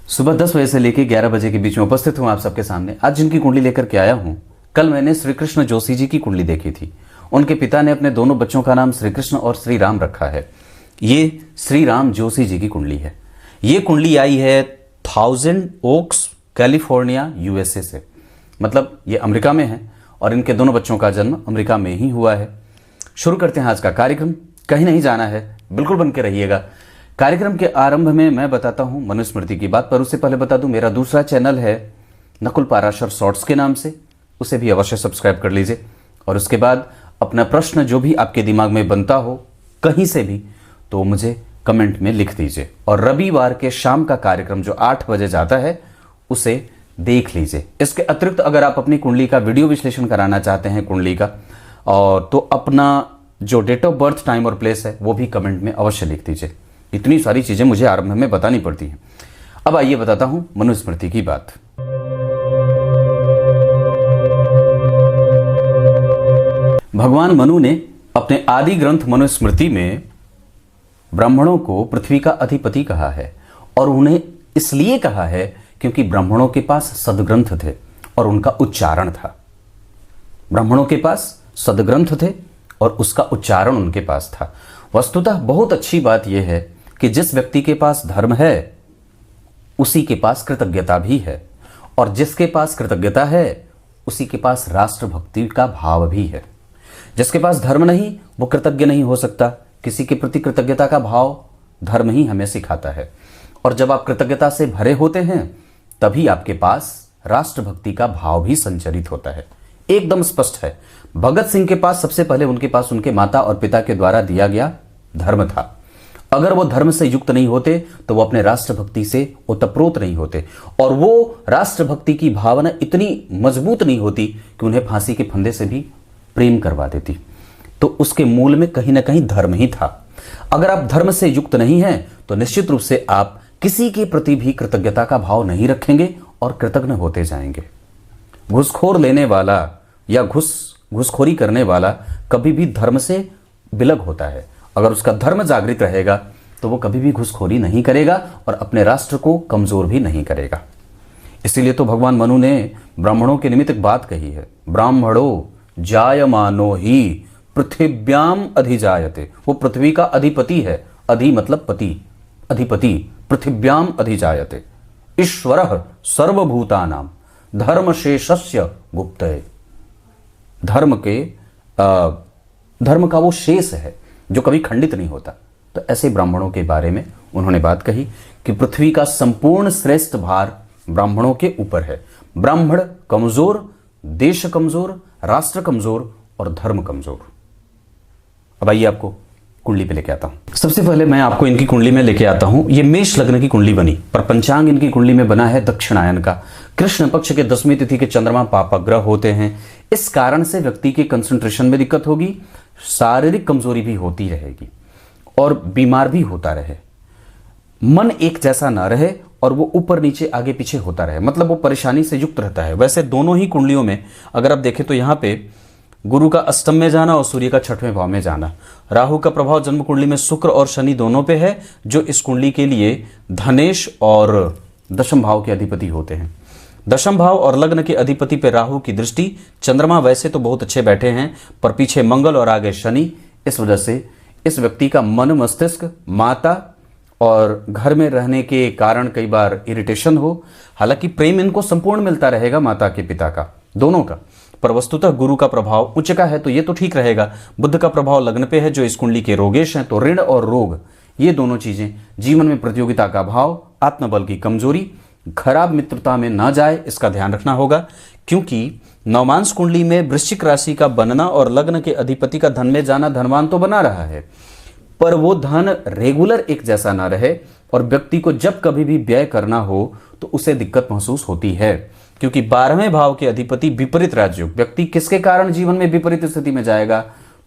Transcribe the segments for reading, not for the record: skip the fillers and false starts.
सुबह 10 बजे से लेकर 11 बजे के बीच में उपस्थित हूं आप सबके सामने। आज जिनकी कुंडली लेकर के आया हूं, कल मैंने श्री कृष्ण जोशी जी की कुंडली देखी थी। उनके पिता ने अपने दोनों बच्चों का नाम श्री कृष्ण और श्री राम रखा है। ये श्री राम जोशी जी की कुंडली है। ये कुंडली आई है 1000 ओक्स कैलिफोर्निया यूएसए से, मतलब ये अमेरिका में है और इनके दोनों बच्चों का जन्म अमेरिका में ही हुआ है। शुरू करते हैं आज का कार्यक्रम। कहीं नहीं जाना है, बिल्कुल बन के रहिएगा। कार्यक्रम के आरंभ में मैं बताता हूं मनुस्मृति की बात, पर उससे पहले बता दूं मेरा दूसरा चैनल है नकुल पाराशर शॉर्ट्स के नाम से, उसे भी अवश्य सब्सक्राइब कर लीजिए। और उसके बाद अपना प्रश्न जो भी आपके दिमाग में बनता हो कहीं से भी, तो मुझे कमेंट में लिख दीजिए। और रविवार के शाम का कार्यक्रम जो 8 बजे जाता है उसे देख लीजिए। इसके अतिरिक्त अगर आप अपनी कुंडली का वीडियो विश्लेषण कराना चाहते हैं कुंडली का, और तो अपना जो डेट ऑफ बर्थ, टाइम और प्लेस है वो भी कमेंट में अवश्य लिख दीजिए। इतनी सारी चीजें मुझे आरंभ में बतानी पड़ती हैं। अब आइए बताता हूं मनुस्मृति की बात। भगवान मनु ने अपने आदि ग्रंथ मनुस्मृति में ब्राह्मणों को पृथ्वी का अधिपति कहा है, और उन्हें इसलिए कहा है क्योंकि ब्राह्मणों के पास सदग्रंथ थे और उनका उच्चारण था। ब्राह्मणों के पास सदग्रंथ थे और उसका उच्चारण उनके पास था। वस्तुतः बहुत अच्छी बात यह है कि जिस व्यक्ति के पास धर्म है उसी के पास कृतज्ञता भी है, और जिसके पास कृतज्ञता है उसी के पास राष्ट्रभक्ति का भाव भी है। जिसके पास धर्म नहीं वो कृतज्ञ नहीं हो सकता। किसी के प्रति कृतज्ञता का भाव धर्म ही हमें सिखाता है, और जब आप कृतज्ञता से भरे होते हैं तभी आपके पास राष्ट्रभक्ति का भाव भी संचरित होता है। एकदम स्पष्ट है। भगत सिंह के पास सबसे पहले उनके पास उनके माता और पिता के द्वारा दिया गया धर्म था। अगर वो धर्म से युक्त नहीं होते तो वो अपने राष्ट्रभक्ति से ओतप्रोत नहीं होते, और वो राष्ट्रभक्ति की भावना इतनी मजबूत नहीं होती कि उन्हें फांसी के फंदे से भी प्रेम करवा देती। तो उसके मूल में कहीं ना कहीं धर्म ही था। अगर आप धर्म से युक्त नहीं हैं तो निश्चित रूप से आप किसी के प्रति भी कृतज्ञता का भाव नहीं रखेंगे और कृतज्ञ होते जाएंगे। घूसखोर लेने वाला या घूसखोरी करने वाला कभी भी धर्म से विलग होता है। अगर उसका धर्म जागृत रहेगा तो वो कभी भी घूसखोरी नहीं करेगा और अपने राष्ट्र को कमजोर भी नहीं करेगा। इसीलिए तो भगवान मनु ने ब्राह्मणों के निमित्त एक बात कही है, ब्राह्मणो जायमानो ही पृथिव्याम अधिजायते। वो पृथ्वी का अधिपति है। अधि मतलब पति, अधिपति। पृथिव्याम अधिजायते ईश्वरः सर्वभूतानाम धर्मशेषस्य गुप्तये। धर्म का वो शेष है जो कभी खंडित नहीं होता। तो ऐसे ब्राह्मणों के बारे में उन्होंने बात कही कि पृथ्वी का संपूर्ण श्रेष्ठ भार ब्राह्मणों के ऊपर है। ब्राह्मण कमजोर, देश कमजोर, राष्ट्र कमजोर और धर्म कमजोर। अब आइए आपको कुंडली पे लेके आता हूं। सबसे पहले मैं आपको इनकी कुंडली में लेके आता हूं। ये मेष लग्न की कुंडली बनी, पर पंचांग इनकी कुंडली में बना है दक्षिणायन का। कृष्ण पक्ष के 10वीं तिथि के चंद्रमा पापग्रह होते हैं। इस कारण से व्यक्ति के कंसंट्रेशन में दिक्कत होगी, शारीरिक कमजोरी भी होती रहेगी और बीमार भी होता रहे। मन एक जैसा ना रहे और वो ऊपर नीचे आगे पीछे होता रहे, मतलब वो परेशानी से युक्त रहता है। वैसे दोनों ही कुंडलियों में अगर आप देखें तो यहाँ पे गुरु का अष्टम में जाना और सूर्य का 6वें भाव में जाना, राहु का प्रभाव जन्म कुंडली में शुक्र और शनि दोनों पे है, जो इस कुंडली के लिए धनेश और दशम भाव के अधिपति होते हैं। दशम भाव और लग्न के अधिपति पे राहु की दृष्टि। चंद्रमा वैसे तो बहुत अच्छे बैठे हैं, पर पीछे मंगल और आगे शनि। इस वजह से इस व्यक्ति का मन, मस्तिष्क, माता और घर में रहने के कारण कई बार इरिटेशन हो। हालांकि प्रेम इनको संपूर्ण मिलता रहेगा, माता के पिता का, दोनों का, पर वस्तुतः गुरु का प्रभाव उच्च का है तो ये तो ठीक रहेगा। बुध का प्रभाव लग्न पे है जो इस कुंडली के रोगेश हैं, तो ऋण और रोग ये दोनों चीजें, जीवन में प्रतियोगिता का भाव, आत्मबल की कमजोरी, खराब मित्रता में ना जाए इसका ध्यान रखना होगा। क्योंकि नवमांश कुंडली में वृश्चिक राशि का बनना और लग्न के अधिपति का धन में जाना धनवान तो बना रहा है, पर वो धन रेगुलर एक जैसा ना रहे, और व्यक्ति को जब कभी भी व्यय करना हो तो उसे दिक्कत महसूस होती है। क्योंकि 12वें भाव के अधिपति विपरीत राजयोग, व्यक्ति किसके कारण जीवन में विपरीत स्थिति में जाएगा,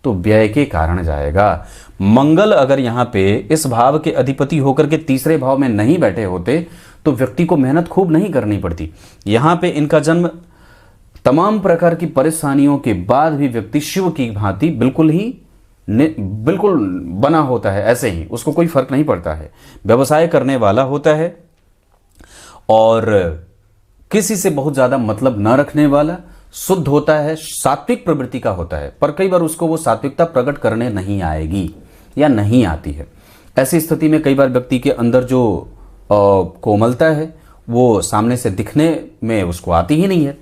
तो व्यय के कारण जाएगा। मंगल अगर यहाँ पे इस भाव के अधिपति होकर के तीसरे भाव में नहीं बैठे होते तो व्यक्ति को मेहनत खूब नहीं करनी पड़ती। यहाँ पे इनका जन्म तमाम प्रकार की परेशानियों के बाद भी व्यक्ति शिव की भांति बिल्कुल बना होता है, ऐसे ही उसको कोई फर्क नहीं पड़ता है। व्यवसाय करने वाला होता है और किसी से बहुत ज़्यादा मतलब न रखने वाला, शुद्ध होता है, सात्विक प्रवृत्ति का होता है, पर कई बार उसको वो सात्विकता प्रकट करने नहीं आएगी या नहीं आती है। ऐसी स्थिति में कई बार व्यक्ति के अंदर जो कोमलता है वो सामने से दिखने में उसको आती ही नहीं है।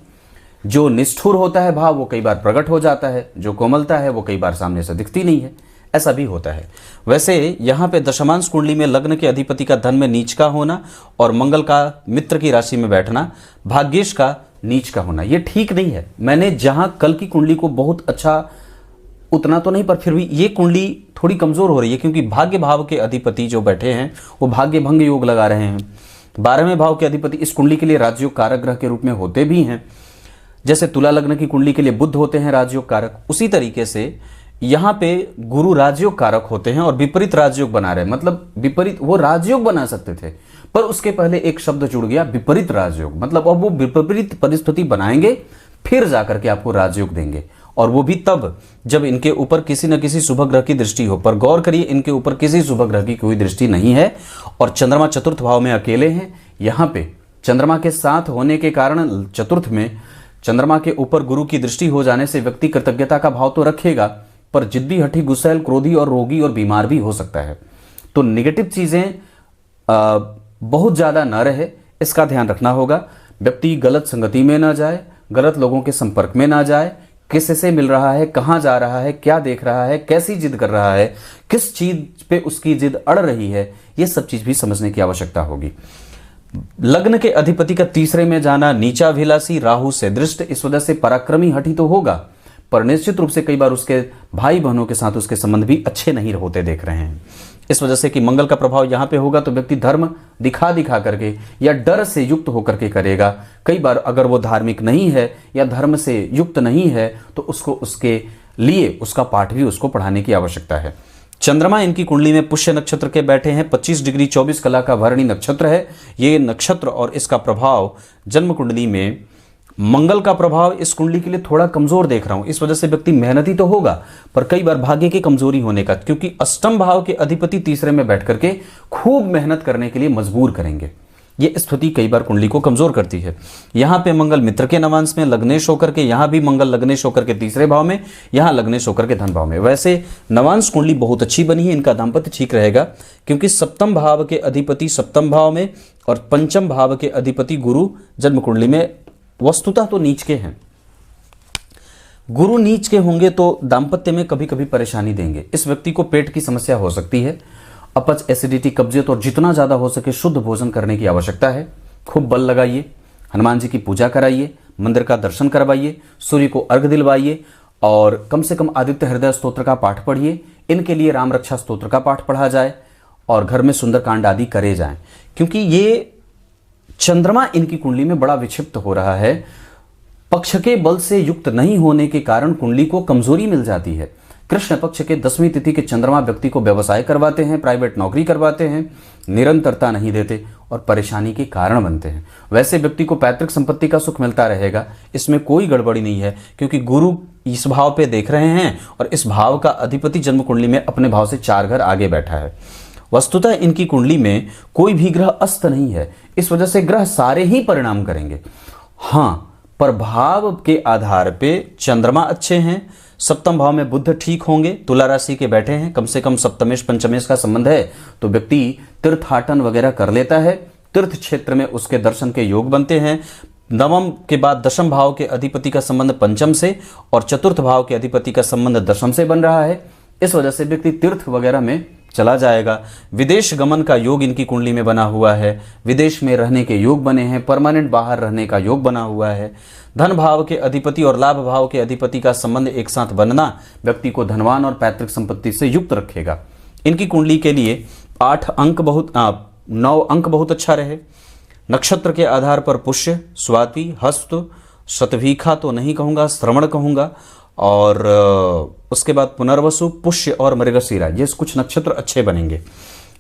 जो निष्ठुर होता है भाव वो कई बार प्रकट हो जाता है, जो कोमलता है वो कई बार सामने से दिखती नहीं है, ऐसा भी होता है। वैसे यहाँ पे दशमांश कुंडली में लग्न के अधिपति का धन में नीच का होना और मंगल का मित्र की राशि में बैठना, भाग्येश का नीच का होना, ये ठीक नहीं है। मैंने जहाँ कल की कुंडली को बहुत अच्छा, उतना तो नहीं पर फिर भी ये कुंडली थोड़ी कमजोर हो रही है, क्योंकि भाग्य भाव के अधिपति जो बैठे हैं वो भाग्य भंग योग लगा रहे हैं। 12वें भाव के अधिपति इस कुंडली के लिए राजयोग कारक ग्रह के रूप में होते भी हैं। जैसे तुला लग्न की कुंडली के लिए बुध होते हैं राजयोग कारक, उसी तरीके से यहाँ पे गुरु राजयोग कारक होते हैं और विपरीत राजयोग बना रहे हैं। मतलब विपरीत, वो राजयोग बना सकते थे पर उसके पहले एक शब्द जुड़ गया विपरीत राजयोग, मतलब अब वो विपरीत परिस्थिति बनाएंगे फिर जाकर के आपको राजयोग देंगे, और वो भी तब जब इनके ऊपर किसी न किसी शुभ ग्रह की दृष्टि हो। पर गौर करिए, इनके ऊपर किसी शुभ ग्रह की कोई दृष्टि नहीं है और चंद्रमा चतुर्थ भाव में अकेले हैं। यहाँ पे चंद्रमा के साथ होने के कारण चतुर्थ में चंद्रमा के ऊपर गुरु की दृष्टि हो जाने से व्यक्ति कृतज्ञता का भाव तो रखेगा, पर जिद्दी, हठी, गुस्सैल, क्रोधी और रोगी और बीमार भी हो सकता है। तो नेगेटिव चीजें बहुत ज्यादा न रहे, इसका ध्यान रखना होगा। व्यक्ति गलत संगति में ना जाए, गलत लोगों के संपर्क में ना जाए, किससे मिल रहा है, कहाँ जा रहा है, क्या देख रहा है, कैसी जिद कर रहा है, किस चीज पे उसकी जिद अड़ रही है, ये सब चीज भी समझने की आवश्यकता होगी। लग्न के अधिपति का तीसरे में जाना नीचाभिलाषी, राहु से दृष्ट, इस वजह से पराक्रमी, हठी तो होगा, पर निश्चित रूप से कई बार उसके भाई बहनों के साथ उसके संबंध भी अच्छे नहीं होते देख रहे हैं। इस वजह से कि मंगल का प्रभाव यहाँ पे होगा तो व्यक्ति धर्म दिखा दिखा करके या डर से युक्त होकर के करेगा। कई बार अगर वो धार्मिक नहीं है या धर्म से युक्त नहीं है तो उसको उसके लिए उसका पाठ भी उसको पढ़ाने की आवश्यकता है। चंद्रमा इनकी कुंडली में पुष्य नक्षत्र के बैठे हैं। 25 डिग्री 24 कला का भरणी नक्षत्र है ये नक्षत्र, और इसका प्रभाव जन्म कुंडली में मंगल का प्रभाव इस कुंडली के लिए थोड़ा कमजोर देख रहा हूं। इस वजह से व्यक्ति मेहनती तो होगा पर कई बार भाग्य की कमजोरी होने का, क्योंकि अष्टम भाव के अधिपति तीसरे में बैठ करके खूब मेहनत करने के लिए मजबूर करेंगे। ये स्थिति कई बार कुंडली को कमजोर करती है। यहाँ पे मंगल मित्र के नवांश में लग्नेश होकर के, यहाँ भी मंगल लग्नेश होकर के तीसरे भाव में, यहाँ लग्नेश होकर के धन भाव में। वैसे नवांश कुंडली बहुत अच्छी बनी है, इनका दाम्पत्य ठीक रहेगा, क्योंकि सप्तम भाव के अधिपति सप्तम भाव में और पंचम भाव के अधिपति गुरु जन्म कुंडली में वस्तुतः तो नीच के हैं। गुरु नीच के होंगे तो दाम्पत्य में कभी कभी परेशानी देंगे। इस व्यक्ति को पेट की समस्या हो सकती है, अपच, एसिडिटी, कब्जियत, और जितना ज्यादा हो सके शुद्ध भोजन करने की आवश्यकता है। खूब बल लगाइए, हनुमान जी की पूजा कराइए, मंदिर का दर्शन करवाइए, सूर्य को अर्घ दिलवाइए और कम से कम आदित्य हृदय स्तोत्र का पाठ पढ़िए। इनके लिए राम रक्षा स्तोत्र का पाठ पढ़ा जाए और घर में सुंदरकांड आदि करे जाएं, क्योंकि ये चंद्रमा इनकी कुंडली में बड़ा विक्षिप्त हो रहा है। पक्ष के बल से युक्त नहीं होने के कारण कुंडली को कमजोरी मिल जाती है। कृष्ण पक्ष के 10वीं तिथि के चंद्रमा व्यक्ति को व्यवसाय करवाते हैं, प्राइवेट नौकरी करवाते हैं, निरंतरता नहीं देते और परेशानी के कारण बनते हैं। वैसे व्यक्ति को पैतृक संपत्ति का सुख मिलता रहेगा, इसमें कोई गड़बड़ी नहीं है, क्योंकि गुरु इस भाव पे देख रहे हैं और इस भाव का अधिपति जन्म कुंडली में अपने भाव से 4 घर आगे बैठा है। वस्तुतः इनकी कुंडली में कोई भी ग्रह अस्त नहीं है, इस वजह से ग्रह सारे ही परिणाम करेंगे। हाँ, पर भाव के आधार पे चंद्रमा अच्छे हैं, सप्तम भाव में बुध ठीक होंगे, तुला राशि के बैठे हैं, कम से कम सप्तमेश पंचमेश का संबंध है तो व्यक्ति तीर्थाटन वगैरह कर लेता है, तीर्थ क्षेत्र में उसके दर्शन के योग बनते हैं। नवम के बाद दशम भाव के अधिपति का संबंध पंचम से और चतुर्थ भाव के अधिपति का संबंध दशम से बन रहा है, इस वजह से व्यक्ति तीर्थ वगैरह में चला जाएगा। विदेश गमन का योग इनकी कुंडली में बना हुआ है, विदेश में रहने के योग बने हैं, परमानेंट बाहर रहने का योग बना हुआ है। धन भाव के अधिपति और लाभ भाव के अधिपति का संबंध एक साथ बनना व्यक्ति को धनवान और पैतृक संपत्ति से युक्त रखेगा। इनकी कुंडली के लिए 9 अंक बहुत अच्छा रहे। नक्षत्र के आधार पर पुष्य, स्वाति, हस्त, शतभिखा तो नहीं कहूँगा, श्रवण कहूँगा, और उसके बाद पुनर्वसु, पुष्य और मृगशिरा, ये कुछ नक्षत्र अच्छे बनेंगे।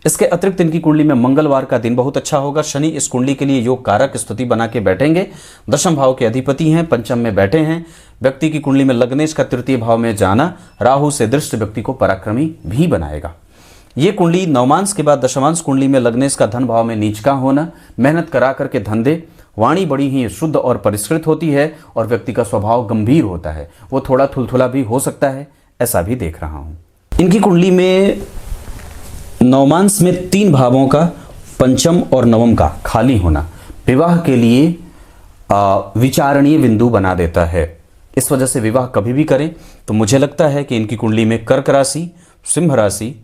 इसके अतिरिक्त इनकी कुंडली में मंगलवार का दिन बहुत अच्छा होगा। शनि इस कुंडली के लिए योग कारक स्थिति बना के बैठेंगे, दशम भाव के अधिपति हैं, पंचम में बैठे हैं। व्यक्ति की कुंडली में लग्नेश का तृतीय भाव में जाना राहु से दृष्ट व्यक्ति को पराक्रमी भी बनाएगा। ये कुंडली नवमांश के बाद दशमांश कुंडली में लगने इसका धन भाव में नीच का होना, मेहनत करा करके धंधे, वाणी बड़ी ही शुद्ध और परिष्कृत होती है और व्यक्ति का स्वभाव गंभीर होता है, वो थोड़ा थुलथुला भी हो सकता है, ऐसा भी देख रहा हूं। इनकी कुंडली में नवमांश में 3 भावों का पंचम और नवम का खाली होना विवाह के लिए विचारणीय बिंदु बना देता है। इस वजह से विवाह कभी भी करें तो मुझे लगता है कि इनकी कुंडली में कर्क राशि, सिंह राशि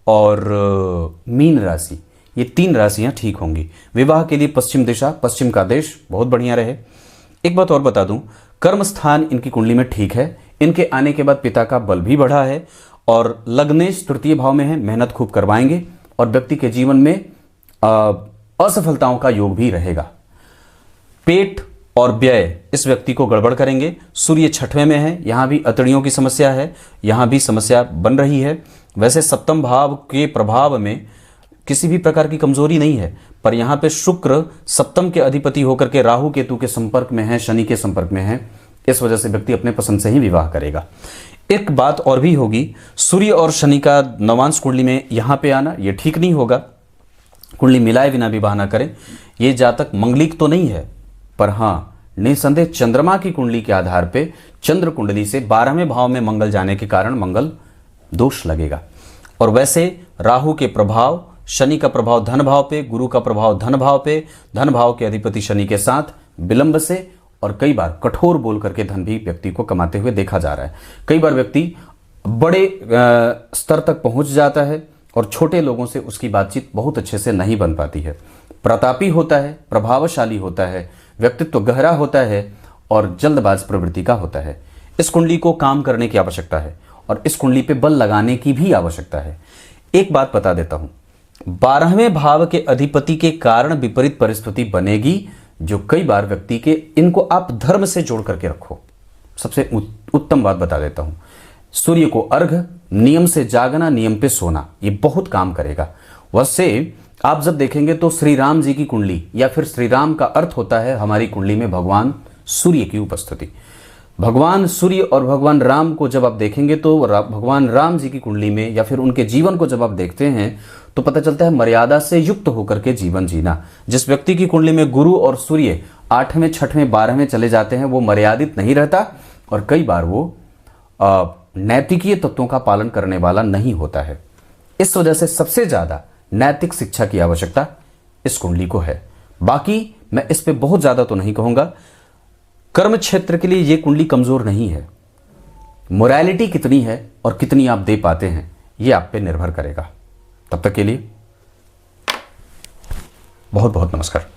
और मीन राशि, ये 3 राशियां ठीक होंगी। विवाह के लिए पश्चिम दिशा, पश्चिम का देश बहुत बढ़िया रहे। एक बात और बता दूं, कर्म स्थान इनकी कुंडली में ठीक है। इनके आने के बाद पिता का बल भी बढ़ा है और लग्नेश तृतीय भाव में है, मेहनत खूब करवाएंगे और व्यक्ति के जीवन में असफलताओं का योग भी रहेगा। पेट और व्यय इस व्यक्ति को गड़बड़ करेंगे। सूर्य 6वें में है, यहां भी अतड़ियों की समस्या है, यहां भी समस्या बन रही है। वैसे सप्तम भाव के प्रभाव में किसी भी प्रकार की कमजोरी नहीं है, पर यहां पे शुक्र सप्तम के अधिपति होकर के राहु केतु के संपर्क में है, शनि के संपर्क में है, इस वजह से व्यक्ति अपने पसंद से ही विवाह करेगा। एक बात और भी होगी, सूर्य और शनि का नवांश कुंडली में यहां पे आना ये ठीक नहीं होगा। कुंडली मिलाए बिना विवाह ना करें। ये जातक मंगलिक तो नहीं है, पर हाँ निसंदेह चंद्रमा की कुंडली के आधार पे चंद्र कुंडली से 12वें भाव में मंगल जाने के कारण मंगल दोष लगेगा। और वैसे राहु के प्रभाव, शनि का प्रभाव धन भाव पे, गुरु का प्रभाव धन भाव पे, धन भाव के अधिपति शनि के साथ विलंब से और कई बार कठोर बोल करके धन भी व्यक्ति को कमाते हुए देखा जा रहा है। कई बार व्यक्ति बड़े स्तर तक पहुंच जाता है और छोटे लोगों से उसकी बातचीत बहुत अच्छे से नहीं बन पाती है। प्रतापी होता है, प्रभावशाली होता है, व्यक्तित्व गहरा होता है और जल्दबाज प्रवृत्ति का होता है। इस कुंडली को काम करने की आवश्यकता है और इस कुंडली पे बल लगाने की भी आवश्यकता है। एक बात बता देता हूं, 12वें भाव के अधिपति के कारण विपरीत परिस्थिति बनेगी, जो कई बार व्यक्ति के, इनको आप धर्म से जोड़ करके रखो। सबसे उत्तम बात बता देता हूं, सूर्य को अर्घ, नियम से जागना, नियम पे सोना, ये बहुत काम करेगा। वैसे आप जब देखेंगे तो श्री राम जी की कुंडली या फिर श्री राम का अर्थ होता है हमारी कुंडली में भगवान सूर्य की उपस्थिति। भगवान सूर्य और भगवान राम को जब आप देखेंगे तो भगवान राम जी की कुंडली में या फिर उनके जीवन को जब आप देखते हैं तो पता चलता है मर्यादा से युक्त होकर के जीवन जीना। जिस व्यक्ति की कुंडली में गुरु और सूर्य 8वें, 6वें, 12वें चले जाते हैं वो मर्यादित नहीं रहता और कई बार वो नैतिकीय तत्वों का पालन करने वाला नहीं होता है। इस वजह से सबसे ज्यादा नैतिक शिक्षा की आवश्यकता इस कुंडली को है। बाकी मैं इस पे बहुत ज्यादा तो नहीं कहूंगा। कर्म क्षेत्र के लिए ये कुंडली कमजोर नहीं है। मोरालिटी कितनी है और कितनी आप दे पाते हैं ये आप पे निर्भर करेगा। तब तक के लिए बहुत बहुत नमस्कार।